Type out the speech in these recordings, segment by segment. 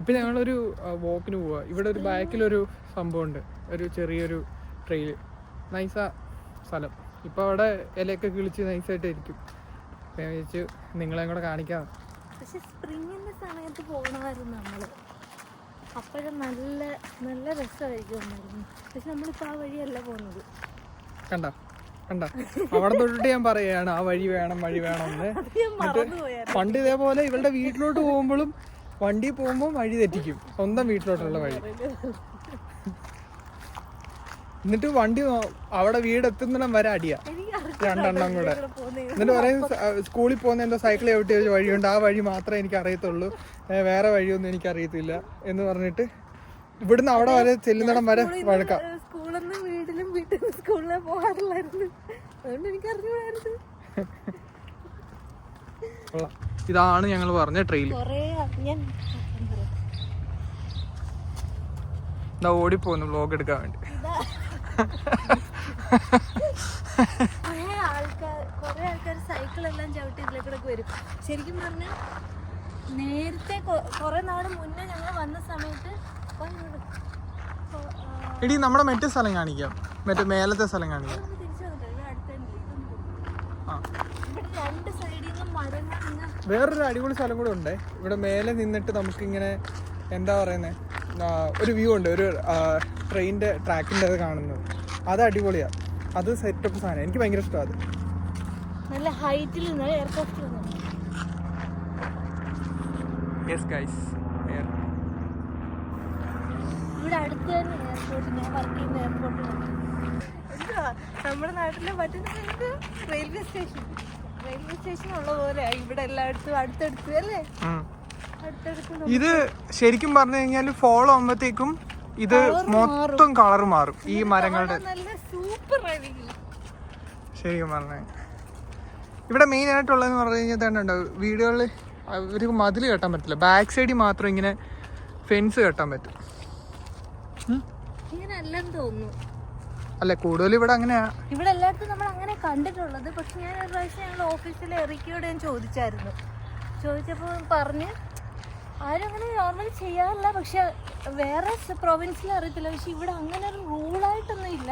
ഇപ്പം ഞങ്ങളൊരു വോക്കിന് പോവുക. ഇവിടെ ഒരു ബാക്കിലൊരു സംഭവമുണ്ട്, ഒരു ചെറിയൊരു ട്രെയിൽ, നൈസാ സ്ഥലം. ഇപ്പോൾ അവിടെ ഇലയൊക്കെ കിളിച്ച് നൈസായിട്ട് ഇരിക്കും. അപ്പം ഞാൻ വിചാരിച്ചു നിങ്ങളെയും കൂടെ കാണിക്കാം. പക്ഷെ സ്പ്രിങ്ങിൻ്റെ സമയത്ത് പോകണമായിരുന്നു നമ്മൾ, അപ്പോഴും നല്ല നല്ല രസമായിരിക്കും. പക്ഷെ നമ്മളിപ്പോൾ ആ വഴിയല്ല പോകുന്നത്. കണ്ട അവിടെ തൊട്ടിട്ട് ഞാൻ പറയുകയാണ് ആ വഴി വേണം എന്ന്. പണ്ട് ഇതേപോലെ ഇവളുടെ വീട്ടിലോട്ട് പോകുമ്പോഴും വണ്ടി പോകുമ്പോൾ വഴി തെറ്റിക്കും, സ്വന്തം വീട്ടിലോട്ടുള്ള വഴി. എന്നിട്ട് വണ്ടി അവിടെ വീടെത്തുന്നിടം വരെ അടിയാ, രണ്ടെണ്ണം കൂടെ. എന്നിട്ട് പറയും സ്കൂളിൽ പോകുന്ന എന്തോ സൈക്കിൾ ചവിട്ടി വെച്ച വഴിയുണ്ട്, ആ വഴി മാത്രമേ എനിക്ക് അറിയത്തുള്ളൂ, വേറെ വഴിയൊന്നും എനിക്ക് അറിയത്തില്ല എന്ന് പറഞ്ഞിട്ട് ഇവിടുന്ന് അവിടെ വരെ ചെല്ലുന്നിടം വരെ വഴക്കാം. ഇതാണ് ഞങ്ങൾ പറഞ്ഞ ട്രെയിൽ. ഇതാ ഓടിപ്പോന്നു വ്ലോഗ് എടുക്കാൻ വേണ്ടി. കുറെ ആൾക്കാർ സൈക്കിളെല്ലാം ചവിട്ടി ഇതിലേക്കൂടെ വരും. ശരിക്കും പറഞ്ഞാൽ നേരത്തെ കുറെ നാട് മുന്നേ ഞങ്ങൾ വന്ന സമയത്ത് എടി നമ്മുടെ മറ്റേ സ്ഥലം കാണിക്കാം, മറ്റേ മേലത്തെ സ്ഥലം കാണിക്കാം. വേറൊരു അടിപൊളി സ്ഥലം കൂടെ ഉണ്ട് ഇവിടെ. മേലെ നിന്നിട്ട് നമുക്കിങ്ങനെ എന്താ പറയുന്നത്, ഒരു വ്യൂ ഉണ്ട്, ഒരു ട്രെയിനിൻ്റെ ട്രാക്കിൻ്റെ അത് കാണുന്നത്. അത് അടിപൊളിയാണ്, അത് സെറ്റപ്പ് സാധനം, എനിക്ക് ഭയങ്കര ഇഷ്ടമാണ് അത്. നല്ല ഹൈറ്റിൽ എയർപോർട്ടിൽ ഇവിടെ അടുത്ത് തന്നെ എയർപോർട്ട്, ഞാൻ വർക്ക് ചെയ്യുന്ന എയർപോർട്ടിൽ. എന്താ നമ്മുടെ നാട്ടിലെ മറ്റൊരു റെയിൽവേ സ്റ്റേഷൻ ഉള്ള പോലെ ഇവിടെ എല്ലായിടത്തും അടുത്തടുത്ത് അല്ലേ. ഇത് ശരിക്കും പറഞ്ഞു കഴിഞ്ഞാൽ ഫോളോ ആകുമ്പോഴത്തേക്കും ഇത് മൊത്തം കളർ മാറും ഈ മരങ്ങളുടെ. ശരിക്കും പറഞ്ഞ ഇവിടെ മെയിൻ ആയിട്ടുള്ളതെന്ന് പറഞ്ഞു കഴിഞ്ഞാൽ തന്നെ വീടുകളിൽ ഇവർക്ക് മതിൽ കെട്ടാൻ പറ്റില്ല, ബാക്ക് സൈഡിൽ മാത്രം ഇങ്ങനെ ഫെൻസ് കെട്ടാൻ പറ്റും. അല്ല കൂടുതൽ ഇവിടെ അങ്ങനെയാ, ഇവിടെ എല്ലായിടത്തും നമ്മൾ അങ്ങനെ കണ്ടിട്ടുള്ളത്. പക്ഷെ ഞാൻ ഒരു പ്രാവശ്യം ഞങ്ങൾ ഓഫീസിലെ എറിക്കയോട് ഞാൻ ചോദിച്ചപ്പോൾ പറഞ്ഞ് ആരും അങ്ങനെ നോർമലി ചെയ്യാറില്ല, പക്ഷെ വേറെ പ്രൊവിൻസിൽ അറിയത്തില്ല. പക്ഷെ ഇവിടെ അങ്ങനെ ഒരു റൂളായിട്ടൊന്നും ഇല്ല.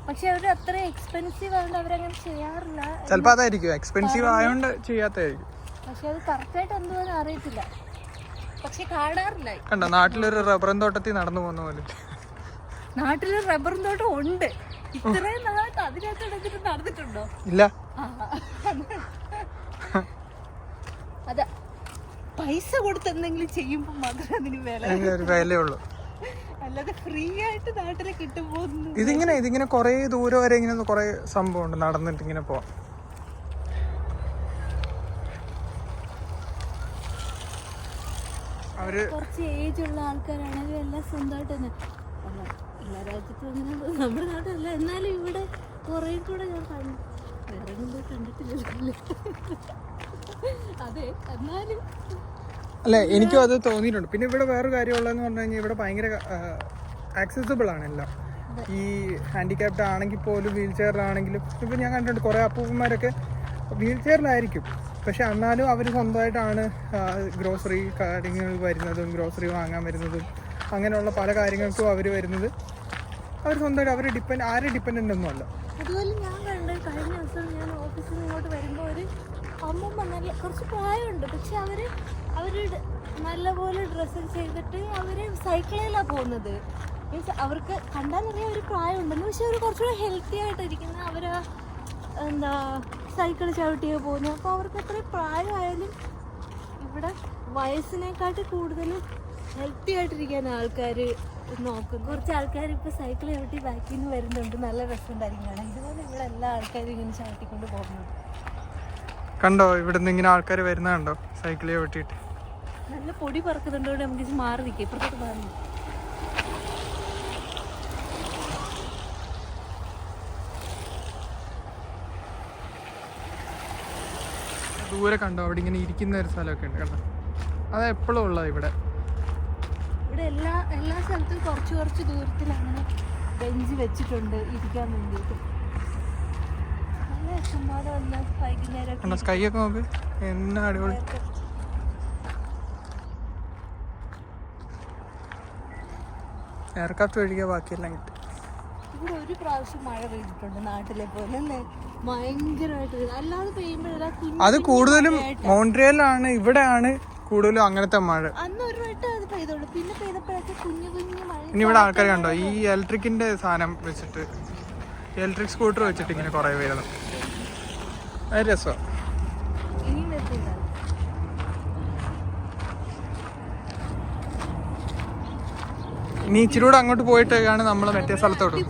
പക്ഷെ അവർ അത്ര എക്സ്പെൻസീവ് ആയതുകൊണ്ട് അവരങ്ങനെ ചെയ്യാറില്ല. ചിലപ്പോൾ അതായിരിക്കും എക്സ്പെൻസീവ് ആയതുകൊണ്ട് ചെയ്യാത്തായിരിക്കും. പക്ഷെ അത് കറക്റ്റായിട്ട് എന്തുവാന്ന് അറിയത്തില്ല. പക്ഷെ കാണാറില്ല. കണ്ടോ നാട്ടിലൊരു റബ്ബറും തോട്ടത്തിൽ നടന്നു പോകുന്ന പോലെ. നാട്ടിലൊരു റബ്ബറും തോട്ടം ഉണ്ട്, ഇത്രയും നാളായിട്ട് അതിനകത്ത് എടുത്തിട്ട് നടന്നിട്ടുണ്ടോ? ഇല്ല. അതാ പൈസ കൊടുത്ത് എന്തെങ്കിലും ചെയ്യുമ്പോൾ മാത്രമേ അതിന് വിലയുള്ളൂ, അല്ലാതെ ഫ്രീ ആയിട്ട് നാട്ടില് കിട്ടുമ്പോ ഇതിങ്ങനെ കൊറേ ദൂരം വരെ ഇങ്ങനെ കൊറേ സംഭവം ഉണ്ട്, നടന്നിട്ട് ഇങ്ങനെ പോവാം. കുറച്ച് ഏജ് ഉള്ള ആൾക്കാരാണെങ്കിലും എല്ലാം സ്വന്തമായിട്ട് തന്നെ. എല്ലാ രാജ്യത്തും അങ്ങനെ നമ്മുടെ നാട്ടിലല്ല, എന്നാലും ഇവിടെ കുറേ കൂടെ ഞാൻ വേറെ പോയി കണ്ടിട്ടില്ലല്ലോ. അതെ, എന്നാലും അല്ലേ എനിക്കും അത് തോന്നിയിട്ടുണ്ട്. പിന്നെ ഇവിടെ വേറൊരു കാര്യമുള്ളതെന്ന് പറഞ്ഞു കഴിഞ്ഞാൽ ഇവിടെ ഭയങ്കര ആക്സസിബിൾ ആണ് എല്ലാം. ഈ ഹാൻഡിക്യാപ്ഡ് ആണെങ്കിൽ പോലും വീൽ ചെയറിലാണെങ്കിലും ഇപ്പം ഞാൻ കണ്ടിട്ടുണ്ട് കുറേ അപ്പൂപ്പന്മാരൊക്കെ വീൽ ചെയറിലായിരിക്കും, പക്ഷെ എന്നാലും അവർ സ്വന്തമായിട്ടാണ് ഗ്രോസറി കാര്യങ്ങൾ വരുന്നതും ഗ്രോസറി വാങ്ങാൻ വരുന്നതും അങ്ങനെയുള്ള പല കാര്യങ്ങൾക്കും അവർ വരുന്നത്. അവർ സ്വന്തമായിട്ട് ആരും ഡിപ്പെൻഡൻ്റ് ഒന്നും അല്ല. അതുപോലെ ഞാൻ കണ്ട് കഴിഞ്ഞ ദിവസം ഞാൻ ഓഫീസിൽ നിന്ന് ഇങ്ങോട്ട് വരുമ്പോൾ ഒരു അമ്മമ്മ നല്ല കുറച്ച് പ്രായമുണ്ട്, പക്ഷെ അവർ നല്ലപോലെ ഡ്രസ്സ് ചെയ്തിട്ട് അവർ സൈക്കിളിലാണ് പോകുന്നത്. മീൻസ് അവർക്ക് കണ്ടാലറിയാം ഒരു പ്രായമുണ്ടെന്ന്, പക്ഷെ അവർ കുറച്ചുകൂടെ ഹെൽത്തി ആയിട്ടിരിക്കുന്ന, അവർ എന്താ സൈക്കിൾ ചവിട്ടിയോ പോകുന്നത്. അപ്പോൾ അവർക്ക് അത്രയും പ്രായമായാലും ഇവിടെ വയസ്സിനെക്കാട്ടി കൂടുതൽ ഹെൽത്തി ആയിട്ടിരിക്കാൻ ആൾക്കാർ നോക്കും. കുറച്ച് ആൾക്കാർ ഇപ്പോൾ സൈക്കിൾ ചവിട്ടി ബാക്കിൽ നിന്ന് വരുന്നുണ്ട്, നല്ല രസമുണ്ടായിരിക്കും കാണാൻ. ഇതുപോലെ ഇവിടെ എല്ലാ ആൾക്കാരും ഇങ്ങനെ ചവിട്ടിക്കൊണ്ട് പോകുന്നുണ്ട്. കണ്ടോ ഇവിടെ നിന്ന് ഇങ്ങനെ ആൾക്കാർ വരുന്ന കണ്ടോ സൈക്കിൾ ചവിട്ടിയിട്ട്. നല്ല പൊടി പറക്കുന്നുണ്ടോ, നമുക്ക് ഇത് മാറി നിൽക്കാം, ഇപ്പുറത്തോട്ട് മാറി. ദൂരെ കണ്ടോ അവിടെ ഇങ്ങനെ ഇരിക്കുന്ന ഒരു സ്ഥലമൊക്കെ ഉണ്ട് കണ്ടോ, അത് എപ്പോഴും ഉള്ളത് ഇവിടെ. ഇവിടെ എല്ലാ സ്ഥലത്തും കുറച്ച് ദൂരത്തിൽ അങ്ങനെ ബെഞ്ച് വെച്ചിട്ടുണ്ട് ഇരിക്കാൻ വേണ്ടിയിട്ട്. നല്ല ഇഷ്ടംപോലെ വൈകുന്നേരം സ്കൈ ഒക്കെ നോക്ക് എന്നാ അടിപൊളി. എയർക്രാഫ്റ്റ് ഒഴികെ ബാക്കിയെല്ലാം കിട്ടും. ഇവിടെ ഒരു പ്രാവശ്യം മഴ പെയ്തിട്ടുണ്ട് നാട്ടിലെ പോലെ അല്ലേ, ഭയങ്കരമായിട്ട് അല്ലാതെ പെയ്യുമ്പോഴല്ല. അത് കൂടുതലും മോൺട്രിയലാണ്, ഇവിടെയാണ് കൂടുതലും അങ്ങനത്തെ മഴ. അന്ന് ഒരു വട്ടം അത് പെയ്തോളൂ, പിന്നെ പെയ്തപ്പോഴൊക്കെ കുഞ്ഞു കുഞ്ഞു മഴ. ഇനി ഇവിടെ ആൾക്കാർ കണ്ടോ ഈ ഇലക്ട്രിക്കിന്റെ സാധനം വെച്ചിട്ട്, ഇലക്ട്രിക് സ്കൂട്ടർ വെച്ചിട്ട് ഇങ്ങനെ കുറേ വരുന്നു. അത് രസമാണ്. ഇനിയും വരുന്നില്ല. ഇനി ഇച്ചിരി കൂടെ അങ്ങോട്ട് പോയിട്ടാണ് നമ്മൾ മറ്റേ സ്ഥലത്തോട്ട്.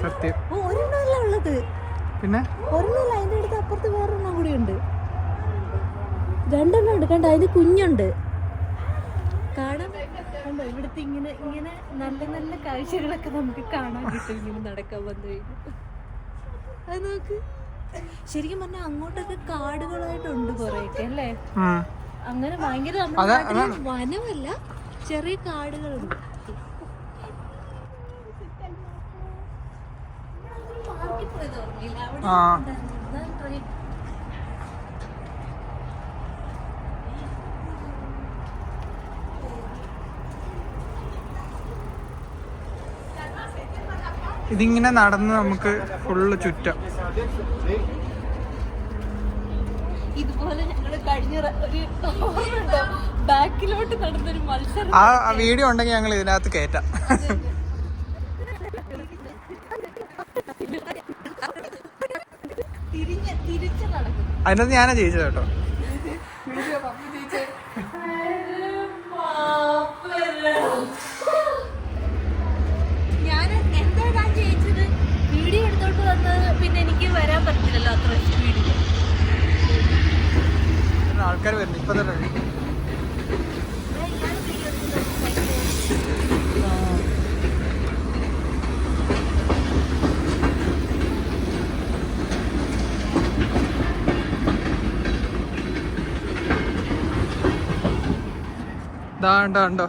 സത്യം. ഒരെണ്ണമല്ല ഉള്ളത്, പിന്നെ ഒരെണ്ണമല്ല, അതിന്റെ അടുത്ത് അപ്പുറത്ത് വേറൊരെണ്ണം കൂടി ഉണ്ട്. രണ്ടെണ്ണം ഉണ്ട്, കണ്ടോ അതിന് കുഞ്ഞുണ്ട്. കാണാൻ കണ്ടോ ഇവിടുത്തെ ഇങ്ങനെ ഇങ്ങനെ നല്ല നല്ല കാഴ്ചകളൊക്കെ നമുക്ക് കാണാൻ കിട്ടും ഇങ്ങനെ നടക്കാൻ വന്നു കഴിഞ്ഞു. അത് നോക്ക്, ശരിക്കും പറഞ്ഞാൽ അങ്ങോട്ടൊക്കെ കാടുകളായിട്ടുണ്ട് കുറെയൊക്കെ അല്ലേ. അങ്ങനെ ഭയങ്കര വനമല്ല, ചെറിയ കാടുകളുണ്ട്. ഇതിങ്ങനെ നടന്ന് നമുക്ക് ഫുള്ള് ചുറ്റാം. ഇതുപോലെ ഞങ്ങള് കഴിഞ്ഞ ഒരു ബാക്കിലോട്ട് നടന്നൊരു മത്സരം, ആ വീഡിയോ ഉണ്ടെങ്കിൽ ഞങ്ങൾ ഇതിനകത്ത് കയറ്റാം. തിരിച്ച് നടക്കും. അതിനകത്ത് ഞാനാ ജയിച്ചത് കേട്ടോ. ഞാൻ എന്താ ഞാൻ ജയിച്ചത്, വീഡിയോ എടുത്തോട്ട് വന്നത്. പിന്നെ എനിക്ക് വരാൻ പറ്റില്ലല്ലോ അത്ര സ്പീഡിൽ. ആൾക്കാർ വരുന്നു ഇപ്പൊ തന്നെ. ഉണ്ടോ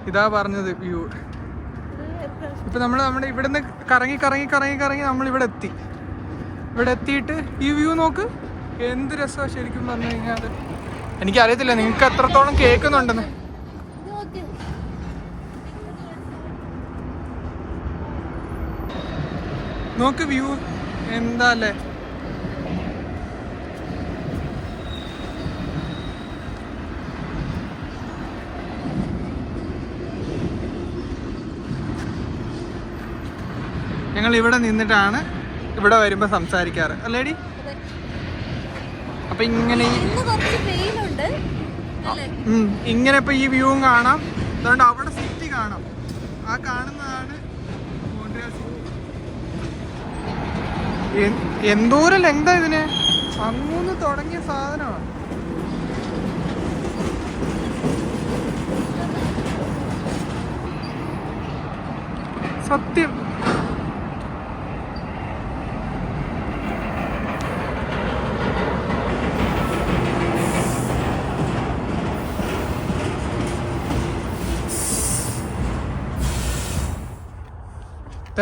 ഇതാ പറഞ്ഞത് വ്യൂ. ഇപ്പൊ നമ്മുടെ ഇവിടുന്ന് കറങ്ങി കറങ്ങി കറങ്ങി കറങ്ങി നമ്മൾ ഇവിടെ എത്തി. ഇവിടെ എത്തിയിട്ട് ഈ വ്യൂ നോക്ക്, എന്ത് രസമാണ് ശരിക്കും പറഞ്ഞു കഴിഞ്ഞാൽ. എനിക്കറിയത്തില്ല നിങ്ങൾക്ക് എത്രത്തോളം കേൾക്കുന്നുണ്ടെന്ന്. നോക്ക് വ്യൂ എന്താ അല്ലേ. ഞങ്ങൾ ഇവിടെ നിന്നിട്ടാണ് ഇവിടെ വരുമ്പോ സംസാരിക്കാറ് അല്ലേടി. അപ്പൊ ഇങ്ങനെ ഇങ്ങനെ ഇപ്പൊ ഈ വ്യൂവും കാണാം. അതുകൊണ്ട് അവിടെ സിറ്റി കാണാം. ആ കാണുന്നതാണ് മോൺട്രിയൽ സിറ്റി. എന്തോരം ലെങ്താ ഇതിന്, അങ്ങൂന്ന് തുടങ്ങിയ സാധനമാണ്. സത്യം.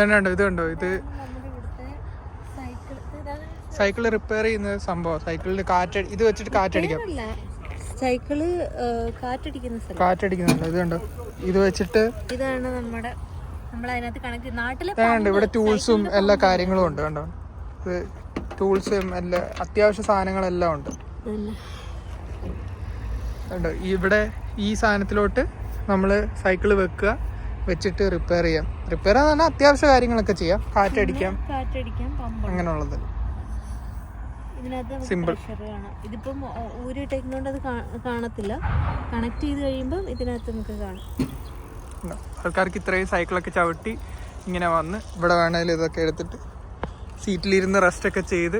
ഇതുണ്ടോ, ഇത് കണ്ടോ, ഇത് സൈക്കിള് റിപ്പയർ ചെയ്യുന്ന സംഭവം. സൈക്കിളിൽ ഇത് വെച്ചിട്ട് കാറ്റടിക്കാം. സൈക്കിള് കാറ്റടിക്കുന്നുണ്ട്. ഇത് കണ്ടോ, ഇത് വെച്ചിട്ട് ഇതാണ് നമ്മളതിനകത്ത് കണക്ട്. നാട്ടിലെ ഇവിടെ ടൂൾസും എല്ലാ കാര്യങ്ങളും ഉണ്ട്. കണ്ടോ, ഇത് ടൂൾസും എല്ലാ അത്യാവശ്യ സാധനങ്ങളെല്ലാം ഉണ്ട്. കണ്ടോ, ഇവിടെ ഈ സാധനത്തിലോട്ട് നമ്മൾ സൈക്കിള് വെച്ചിട്ട് റിപ്പയർ ചെയ്യാം. റിപ്പയർ എന്ന് പറഞ്ഞാൽ അത്യാവശ്യ കാര്യങ്ങളൊക്കെ ചെയ്യാം. കാറ്റടിക്കാം, അങ്ങനെയുള്ളത്. സിമ്പിൾ. ഇതിപ്പം ഊരിട്ടേക്കുന്നോണ്ട് അത് കാണത്തില്ല. കണക്ട് ചെയ്ത് കഴിയുമ്പോൾ ഇതിനകത്ത് നമുക്ക് കാണാം. ആൾക്കാർക്ക് ഇത്രയും സൈക്കിളൊക്കെ ചവിട്ടി ഇങ്ങനെ വന്ന് ഇവിടെ വേണേലും ഇതൊക്കെ എടുത്തിട്ട് സീറ്റിലിരുന്ന് റെസ്റ്റൊക്കെ ചെയ്ത്